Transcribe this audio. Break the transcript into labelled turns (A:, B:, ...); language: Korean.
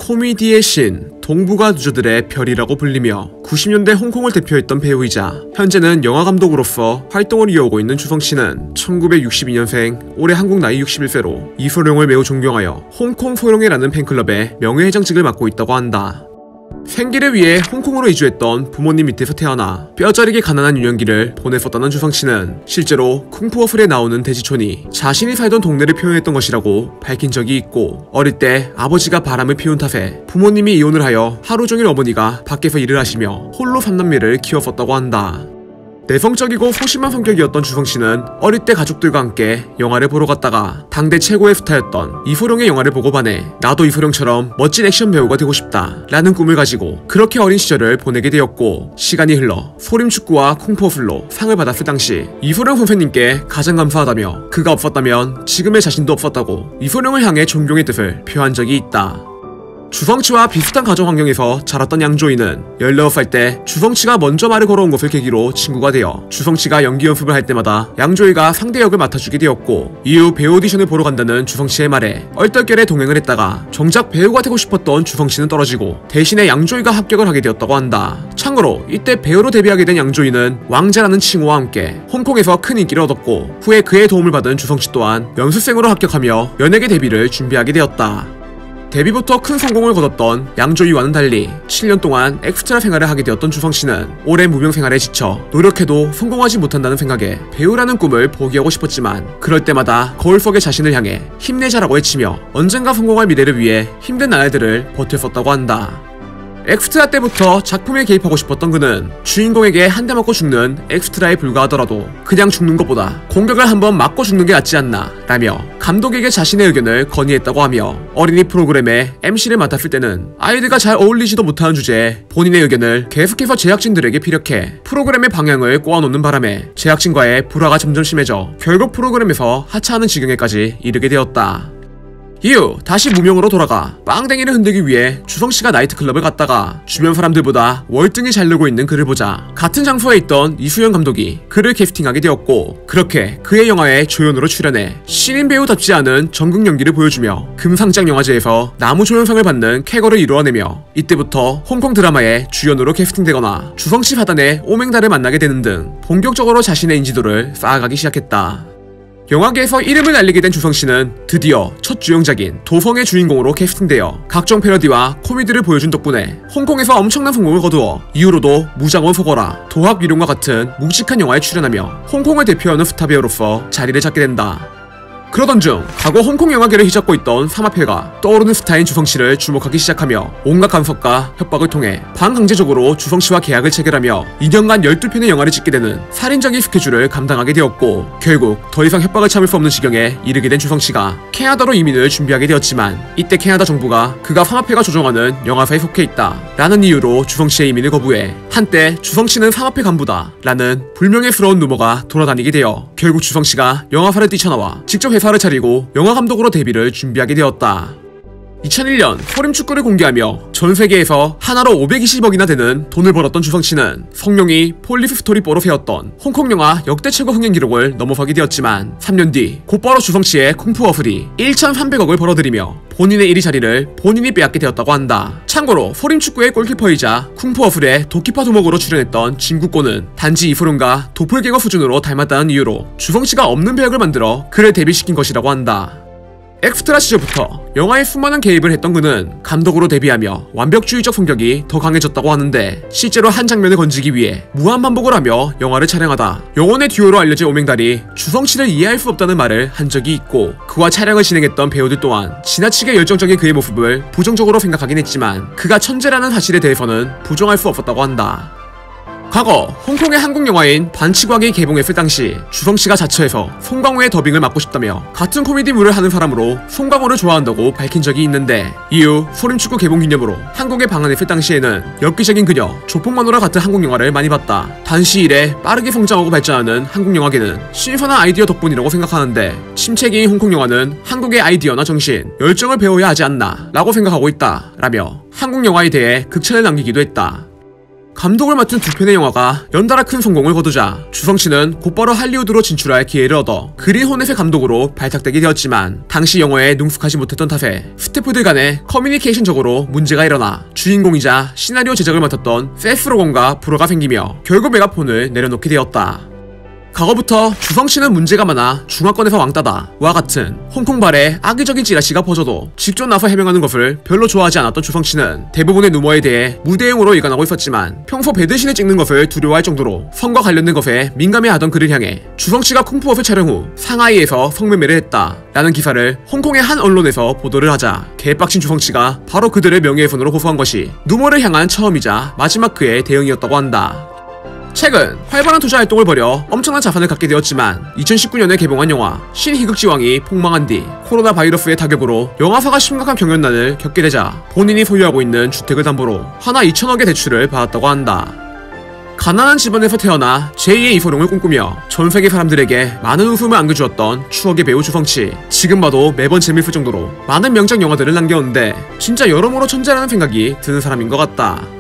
A: 코미디의 신, 동북아 누저들의 별이라고 불리며 90년대 홍콩을 대표했던 배우이자 현재는 영화감독으로서 활동을 이어오고 있는 주성씨는 1962년생, 올해 한국 나이 61세로 이소룡을 매우 존경하여 홍콩 소룡회라는 팬클럽의 명예회장직을 맡고 있다고 한다. 생기를 위해 홍콩으로 이주했던 부모님 밑에서 태어나 뼈저리게 가난한 유년기를 보냈었다는 주성씨는 실제로 쿵푸어플에 나오는 돼지촌이 자신이 살던 동네를 표현했던 것이라고 밝힌 적이 있고, 어릴 때 아버지가 바람을 피운 탓에 부모님이 이혼을 하여 하루 종일 어머니가 밖에서 일을 하시며 홀로 3남매를 키웠었다고 한다. 내성적이고 소심한 성격이었던 주성씨는 어릴 때 가족들과 함께 영화를 보러 갔다가 당대 최고의 스타였던 이소룡의 영화를 보고 반해 나도 이소룡처럼 멋진 액션 배우가 되고 싶다 라는 꿈을 가지고 그렇게 어린 시절을 보내게 되었고, 시간이 흘러 소림축구와 쿵푸어플로 상을 받았을 당시 이소룡 선생님께 가장 감사하다며 그가 없었다면 지금의 자신도 없었다고 이소룡을 향해 존경의 뜻을 표한 적이 있다. 주성치와 비슷한 가정 환경에서 자랐던 양조이는 16살 때 주성치가 먼저 말을 걸어온 것을 계기로 친구가 되어 주성치가 연기 연습을 할 때마다 양조이가 상대 역을 맡아주게 되었고, 이후 배우 오디션을 보러 간다는 주성치의 말에 얼떨결에 동행을 했다가 정작 배우가 되고 싶었던 주성치는 떨어지고 대신에 양조이가 합격을 하게 되었다고 한다. 참고로 이때 배우로 데뷔하게 된 양조이는 왕자라는 칭호와 함께 홍콩에서 큰 인기를 얻었고, 후에 그의 도움을 받은 주성치 또한 연습생으로 합격하며 연예계 데뷔를 준비하게 되었다. 데뷔부터 큰 성공을 거뒀던 양조이와는 달리 7년 동안 엑스트라 생활을 하게 되었던 주성씨는 오랜 무명 생활에 지쳐 노력해도 성공하지 못한다는 생각에 배우라는 꿈을 포기하고 싶었지만, 그럴 때마다 거울 속의 자신을 향해 힘내자라고 외치며 언젠가 성공할 미래를 위해 힘든 나날들을 버텼었다고 한다. 엑스트라 때부터 작품에 개입하고 싶었던 그는 주인공에게 한 대 맞고 죽는 엑스트라에 불과하더라도 그냥 죽는 것보다 공격을 한번 맞고 죽는 게 낫지 않나 라며 감독에게 자신의 의견을 건의했다고 하며, 어린이 프로그램에 MC를 맡았을 때는 아이들과 잘 어울리지도 못하는 주제에 본인의 의견을 계속해서 제작진들에게 피력해 프로그램의 방향을 꼬아놓는 바람에 제작진과의 불화가 점점 심해져 결국 프로그램에서 하차하는 지경에까지 이르게 되었다. 이후 다시 무명으로 돌아가 빵댕이를 흔들기 위해 주성씨가 나이트클럽을 갔다가 주변 사람들보다 월등히 잘 놀고 있는 그를 보자 같은 장소에 있던 이수연 감독이 그를 캐스팅하게 되었고, 그렇게 그의 영화에 조연으로 출연해 신인 배우답지 않은 전국 연기를 보여주며 금상장 영화제에서 나무조연상을 받는 쾌거를 이루어내며 이때부터 홍콩 드라마에 주연으로 캐스팅되거나 주성씨 사단의 오맹달을 만나게 되는 등 본격적으로 자신의 인지도를 쌓아가기 시작했다. 영화계에서 이름을 날리게 된 주성씨는 드디어 첫 주연작인 도성의 주인공으로 캐스팅되어 각종 패러디와 코미디를 보여준 덕분에 홍콩에서 엄청난 성공을 거두어 이후로도 무장원 소거라, 도학 위룡과 같은 묵직한 영화에 출연하며 홍콩을 대표하는 스타 배우로서 자리를 잡게 된다. 그러던 중 과거 홍콩 영화계를 휘잡고 있던 삼합회가 떠오르는 스타인 주성씨를 주목하기 시작하며 온갖 간섭과 협박을 통해 반강제적으로 주성씨와 계약을 체결하며 2년간 12편의 영화를 찍게 되는 살인적인 스케줄을 감당하게 되었고, 결국 더 이상 협박을 참을 수 없는 지경에 이르게 된 주성씨가 캐나다로 이민을 준비하게 되었지만, 이때 캐나다 정부가 그가 삼합회가 조정하는 영화사에 속해 있다 라는 이유로 주성씨의 이민을 거부해 한때 주성씨는 삼합회 간부다 라는 불명예스러운 루머가 돌아다니게 되어 결국 주성씨가 영화사를 뛰쳐나와 직접 회사를 차리고 영화감독으로 데뷔를 준비하게 되었다. 2001년 소림축구를 공개하며 전세계에서 하나로 520억이나 되는 돈을 벌었던 주성씨는 성룡이 폴리스 스토리 4로 세웠던 홍콩 영화 역대 최고 흥행 기록을 넘어서게 되었지만, 3년 뒤 곧바로 주성씨의 쿵푸어플이 1,300억을 벌어들이며 본인의 1위 자리를 본인이 빼앗게 되었다고 한다. 참고로 소림축구의 골키퍼이자 쿵푸어플의 도키파 두목으로 출연했던 진국고는 단지 이소룡과 도플갱어 수준으로 닮았다는 이유로 주성씨가 없는 배역을 만들어 그를 데뷔시킨 것이라고 한다. 엑스트라 시절부터 영화에 수많은 개입을 했던 그는 감독으로 데뷔하며 완벽주의적 성격이 더 강해졌다고 하는데, 실제로 한 장면을 건지기 위해 무한반복을 하며 영화를 촬영하다 영혼의 듀오로 알려진 오맹달이 주성씨를 이해할 수 없다는 말을 한 적이 있고, 그와 촬영을 진행했던 배우들 또한 지나치게 열정적인 그의 모습을 부정적으로 생각하긴 했지만 그가 천재라는 사실에 대해서는 부정할 수 없었다고 한다. 과거 홍콩의 한국 영화인 반치광이 개봉했을 당시 주성씨가 자처해서 송강호의 더빙을 맡고 싶다며 같은 코미디물을 하는 사람으로 송강호를 좋아한다고 밝힌 적이 있는데, 이후 소림축구 개봉 기념으로 한국에 방한했을 당시에는 엽기적인 그녀 조폭마누라 같은 한국 영화를 많이 봤다. 단시 일에 빠르게 성장하고 발전하는 한국 영화계는 신선한 아이디어 덕분이라고 생각하는데, 침체기인 홍콩 영화는 한국의 아이디어나 정신, 열정을 배워야 하지 않나 라고 생각하고 있다 라며 한국 영화에 대해 극찬을 남기기도 했다. 감독을 맡은 두 편의 영화가 연달아 큰 성공을 거두자 주성치는 곧바로 할리우드로 진출할 기회를 얻어 그린 호넷의 감독으로 발탁되게 되었지만 당시 영어에 능숙하지 못했던 탓에 스태프들 간의 커뮤니케이션적으로 문제가 일어나 주인공이자 시나리오 제작을 맡았던 세스 로건과 불화가 생기며 결국 메가폰을 내려놓게 되었다. 과거부터 주성치는 문제가 많아 중화권에서 왕따다 와 같은 홍콩발의 악의적인 찌라시가 퍼져도 직접 나서 해명하는 것을 별로 좋아하지 않았던 주성치는 대부분의 루머에 대해 무대응으로 일관하고 있었지만 평소 배드신을 찍는 것을 두려워할 정도로 성과 관련된 것에 민감해하던 그를 향해 주성치가 쿵푸어스 촬영 후 상하이에서 성매매를 했다 라는 기사를 홍콩의 한 언론에서 보도를 하자 개빡친 주성치가 바로 그들의 명예훼손으로 고소한 것이 누머를 향한 처음이자 마지막 그의 대응이었다고 한다. 최근 활발한 투자 활동을 벌여 엄청난 자산을 갖게 되었지만 2019년에 개봉한 영화 신희극지왕이 폭망한 뒤 코로나 바이러스의 타격으로 영화사가 심각한 경연난을 겪게 되자 본인이 소유하고 있는 주택을 담보로 하나 2천억의 대출을 받았다고 한다. 가난한 집안에서 태어나 제2의 이소룡을 꿈꾸며 전세계 사람들에게 많은 웃음을 안겨주었던 추억의 배우 주성치. 지금 봐도 매번 재밌을 정도로 많은 명작 영화들을 남겼는데 진짜 여러모로 천재라는 생각이 드는 사람인 것 같다.